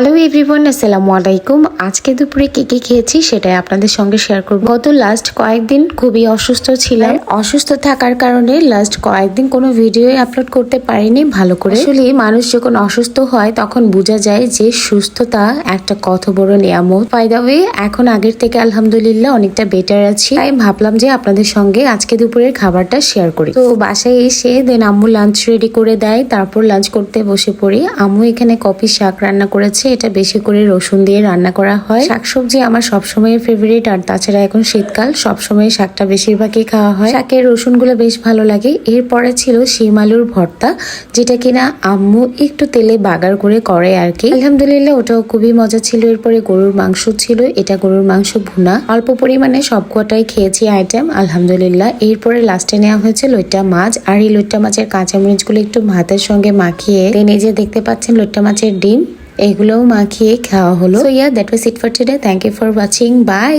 Hello everyone, আসসালামু আলাইকুম। আজকে দুপুরে কি খেয়েছি সেটাই আপনাদের সঙ্গে শেয়ার করব। গত লাস্ট কয়েকদিন খুবই অসুস্থ ছিলাম। অসুস্থ থাকার কারণে লাস্ট কয়েকদিন কোনো ভিডিও আপলোড করতে পারিনি ভালো করে। আসলে মানুষ যখন অসুস্থ হয় তখন বোঝা যায় যে সুস্থতা একটা কত বড় নিয়ামত। বাই দ্য ওয়ে, এখন আগের থেকে আলহামদুলিল্লাহ অনেকটা বেটার আছি। তাই ভাবলাম যে আপনাদের সঙ্গে আজকে দুপুরের খাবারটা শেয়ার করি। তো বাসায় এসে দেন আম্মু লাঞ্চ রেডি করে দেয়, তারপর লাঞ্চ করতে বসে পড়ি। আম্মু এখানে কপি শাক রান্না করেছে, এটা বেশি করে রসুন দিয়ে রান্না করা হয়। শাকসবজি আমার সবসময়ের ফেভারিট, আর তাছাড়া এখন শীতকাল, সবসময় শাকটা বেশিরভাগই খাওয়া হয়। শাকের রসুনগুলো বেশ ভালো লাগে। এরপরে ছিল শিম আলুর ভর্তা, যেটা কিনা আম্মু একটু তেলে বাগার করে আর কি। আলহামদুলিল্লাহ ওটাও খুবই মজা ছিল। এরপরে গরুর মাংস ছিল, এটা গরুর মাংস ভুনা, অল্প পরিমাণে সবকটাই খেয়েছি আইটেম আলহামদুলিল্লাহ। এরপরে লাস্টে নেওয়া হয়েছে লইট্টা মাছ, আর এই লইট্টা মাছের কাঁচামরিচগুলো একটু ভাতের সঙ্গে মাখিয়ে এই যে দেখতে পাচ্ছেন লইট্টা মাছের ডিম, এগুলোও মাখিয়ে খাওয়া হলো। So that was it for today. Thank you for watching. By.